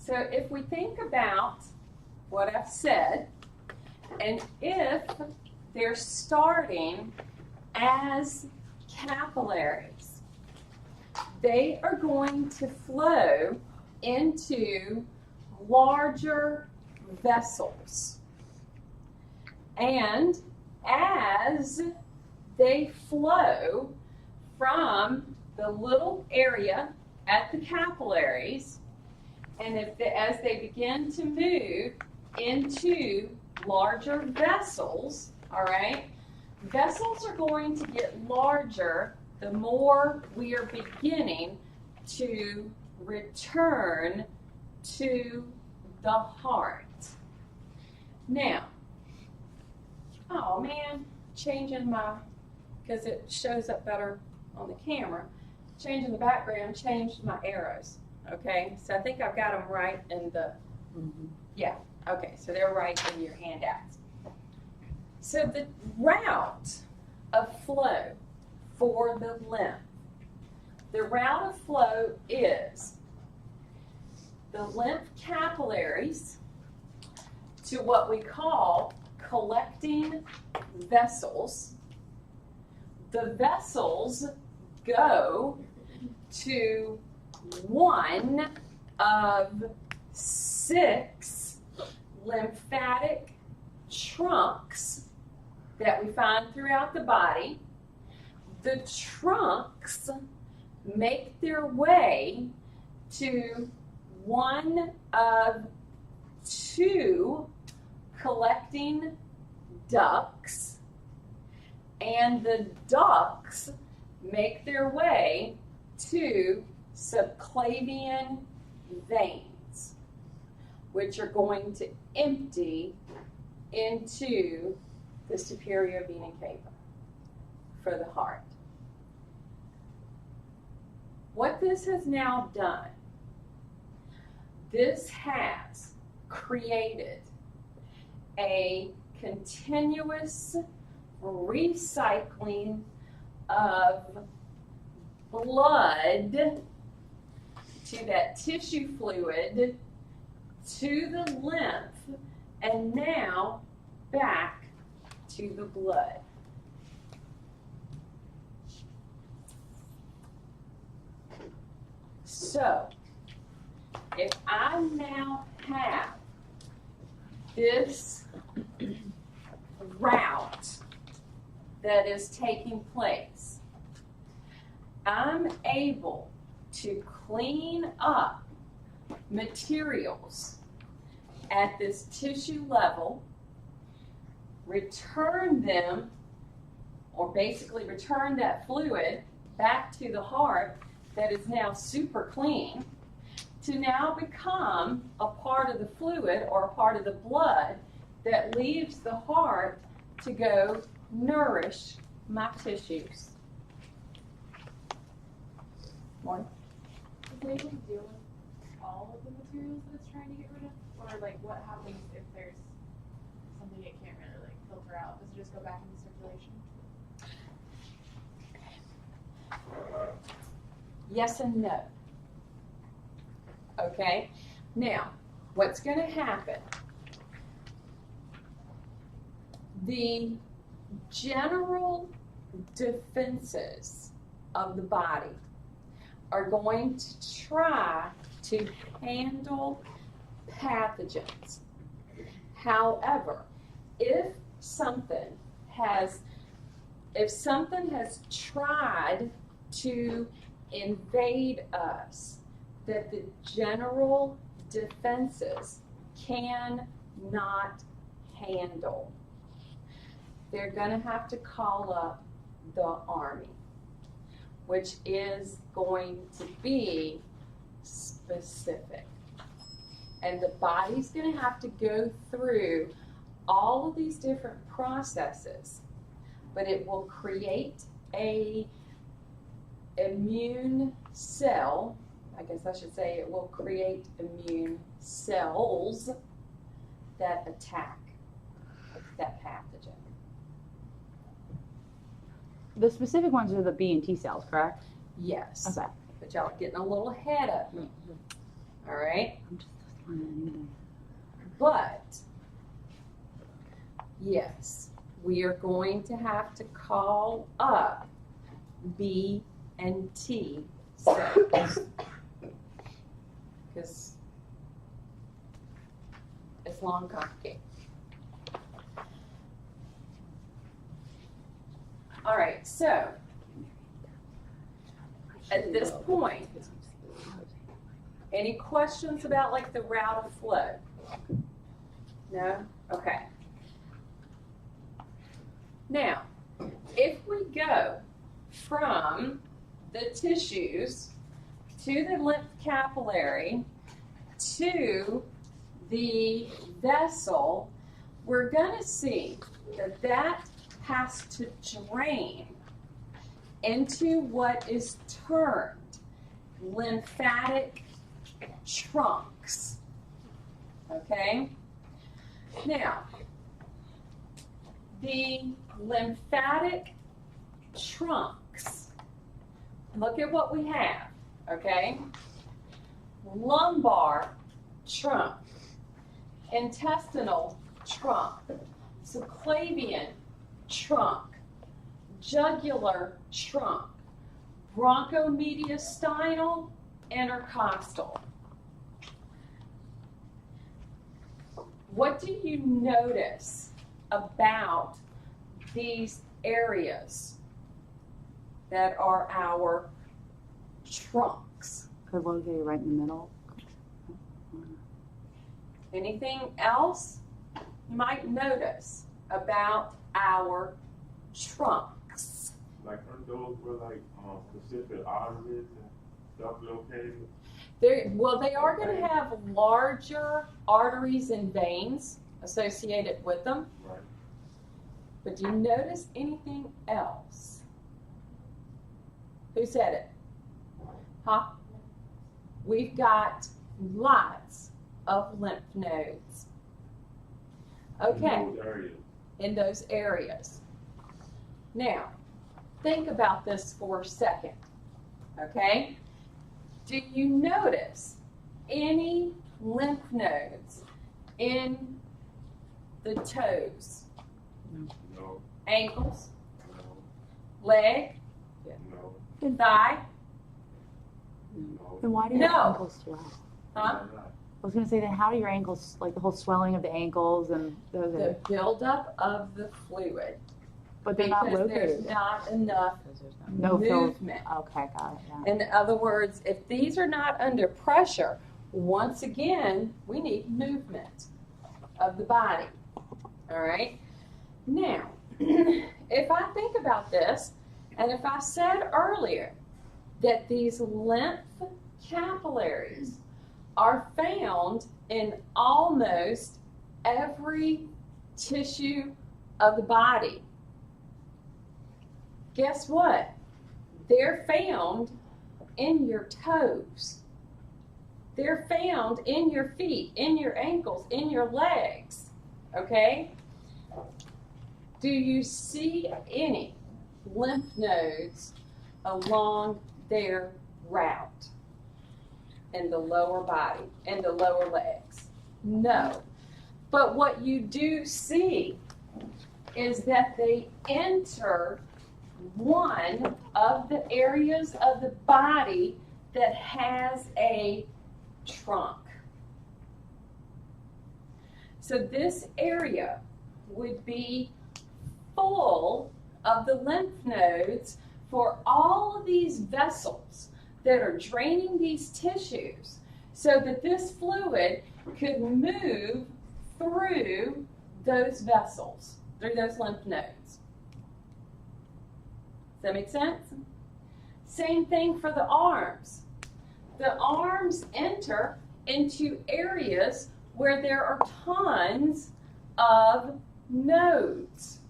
So if we think about what I've said, and if they're starting as capillaries, they are going to flow into larger vessels. And as they flow from the little area at the capillaries, and as they begin to move into larger vessels, all right, vessels are going to get larger the more we are beginning to return to the heart. Now, oh man, changing my, because it shows up better on the camera, changing the background changed my arrows. Okay, so I think I've got them right in the, yeah, okay, so they're right in your handouts. So the route of flow for the lymph, the route of flow is the lymph capillaries to what we call collecting vessels. The vessels go to one of 6 lymphatic trunks that we find throughout the body. The trunks make their way to one of 2 collecting ducts, and the ducts make their way to subclavian veins, which are going to empty into the superior vena cava for the heart. What this has now done, this has created a continuous recycling of blood to that tissue fluid, to the lymph, and now back to the blood. So, if I now have this route that is taking place, I'm able to clean up materials at this tissue level, return them, or basically return that fluid back to the heart that is now super clean, to now become a part of the fluid or a part of the blood that leaves the heart to go nourish my tissues. One. Is it able to deal with all of the materials that it's trying to get rid of? Or like what happens if there's something it can't really like filter out? Does it just go back into circulation? Yes and no. Okay, now what's going to happen? The general defenses of the body are going to try to handle pathogens. However, if something has tried to invade us that the general defenses cannot handle, they're going to have to call up the army, which is going to be specific. And the body's going to have to go through all of these different processes, but it will create a immune cell, I guess I should say it will create immune cells that attack that pathogen. The specific ones are the B and T cells, correct? Yes. Okay. But y'all are getting a little ahead of me. All right? But, yes, we are going to have to call up B and T cells. Because it's long complicated. All right, so at this point, any questions about like the route of flow? No? Okay. Now, if we go from the tissues to the lymph capillary to the vessel, we're going to see that that has to drain into what is termed lymphatic trunks. Okay? Now, the lymphatic trunks, look at what we have, okay? Lumbar trunk, intestinal trunk, subclavian trunk, jugular trunk, bronchomediastinal, intercostal. What do you notice about these areas that are our trunks? Could locate right in the middle. Anything else you might notice about our trunks? Like those were like specific arteries and stuff located. Well, they are going to have larger arteries and veins associated with them. Right. But do you notice anything else? Who said it? Huh? We've got lots of lymph nodes. Okay. In those areas. In those areas. Now, think about this for a second. Okay? Do you notice any lymph nodes in the toes? No. Ankles? No. Leg? No. Thigh? No. Then why do No. your ankles swell? Huh? I was going to say, then how do your ankles, like the whole swelling of the ankles and those The buildup of the fluid. but they're not Because there's located. not enough No fill. movement. Okay, got it. Yeah. In other words, if these are not under pressure, once again, we need movement of the body. All right? Now, if I think about this, and if I said earlier that these lymph capillaries are found in almost every tissue of the body, guess what? They're found in your toes. They're found in your feet, in your ankles, in your legs. Okay? Do you see any lymph nodes along their route in the lower body, in the lower legs? No. But what you do see is that they enter one of the areas of the body that has a trunk. So this area would be full of the lymph nodes for all of these vessels that are draining these tissues so that this fluid could move through those vessels, through those lymph nodes. Does that make sense? Same thing for the arms. The arms enter into areas where there are tons of nodes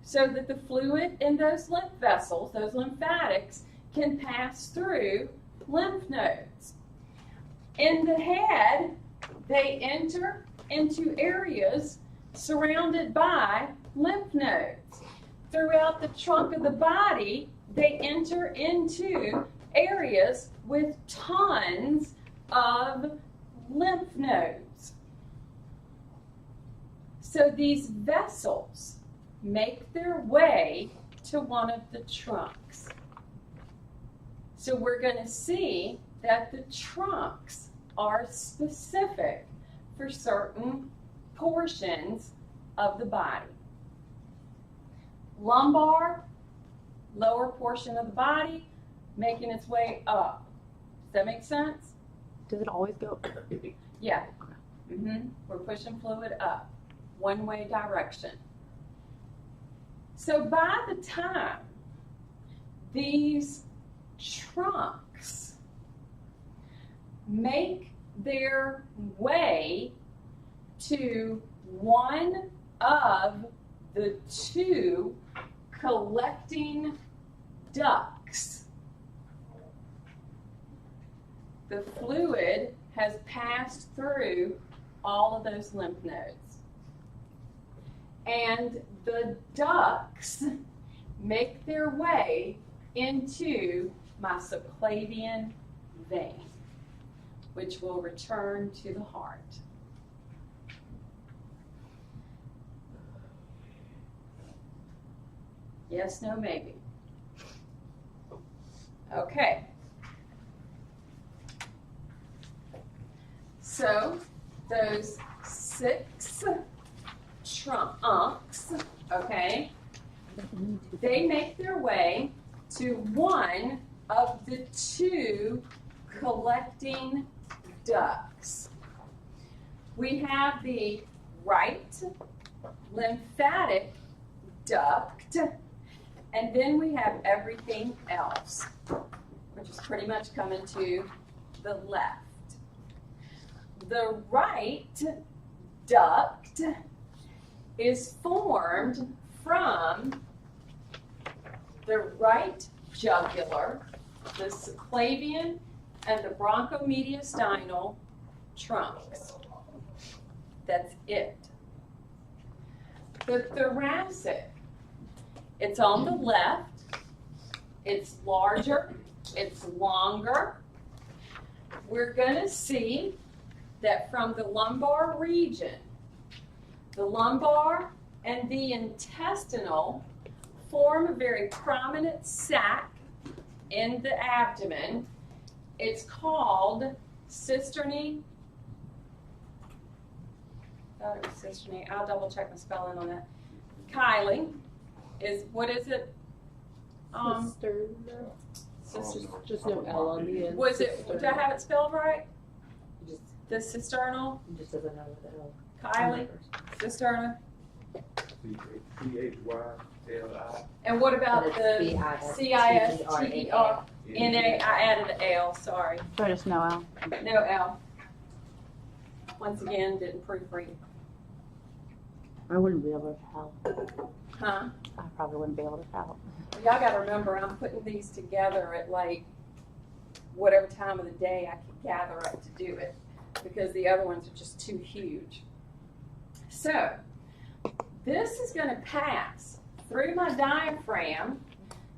so that the fluid in those lymph vessels, those lymphatics, can pass through lymph nodes. In the head, they enter into areas surrounded by lymph nodes. Throughout the trunk of the body, they enter into areas with tons of lymph nodes. So these vessels make their way to one of the trunks. So we're going to see that the trunks are specific for certain portions of the body. Lumbar, lower portion of the body, making its way up. Does that make sense? Does it always go? Yeah. We're pushing fluid up, one-way direction. So by the time these trunks make their way to one of the two collecting ducts, the fluid has passed through all of those lymph nodes. And the ducts make their way into my subclavian vein, which will return to the heart. Yes, no, maybe. Okay. So those 6 trunks, okay, they make their way to one of the 2 collecting ducts. We have the right lymphatic duct, and then we have everything else, which is pretty much coming to the left. The right duct is formed from the right jugular, the subclavian, and the bronchomediastinal trunks. That's it. The thoracic, it's on the left, it's larger, it's longer. We're going to see that from the lumbar region, the lumbar and the intestinal form a very prominent sac in the abdomen. It's called cisternae. I thought it was cisternae. I'll double check my spelling on that. Kylie is, what is it? Just no L on the end. Was it, did I have it spelled right? Just, The cisternal? just doesn't know what the L. Kylie? Cisterna? CHYLI. And what about But the it's CISTERNA? I added an L, sorry. So just no L. No L. Once again, didn't proofread. I wouldn't be able to tell. Huh? I probably wouldn't be able to tell. Y'all gotta remember, I'm putting these together at like whatever time of the day I can gather up to do it, because the other ones are just too huge. So, this is gonna pass through my diaphragm.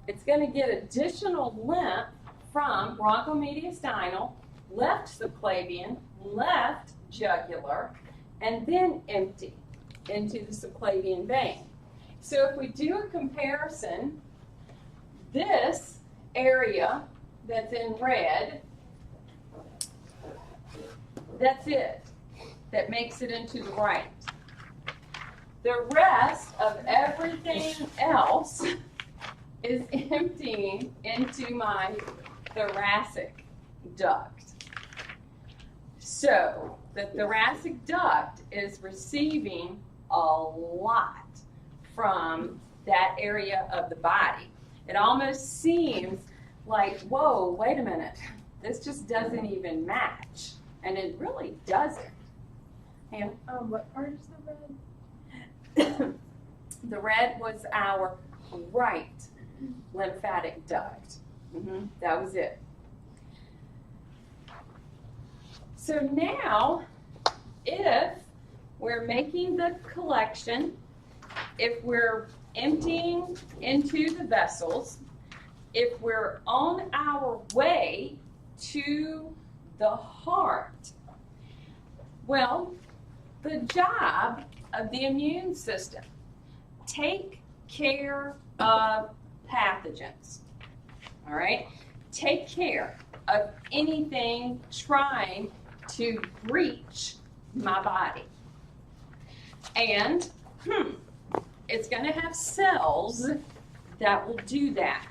It's gonna get additional lymph from bronchomediastinal, left subclavian, left jugular, and then empty into the subclavian vein. So if we do a comparison, this area that's in red, that's it, that makes it into the right. The rest of everything else is emptying into my thoracic duct. So the thoracic duct is receiving a lot from that area of the body. It almost seems like, whoa, wait a minute, this just doesn't even match. And it really doesn't. And What part is the red? the red was our right lymphatic duct. That was it. So now, if we're making the collection, if we're emptying into the vessels, if we're on our way to the heart, Well, the job of the immune system, take care of pathogens. All right? Take care of anything trying to breach my body. And it's going to have cells that will do that.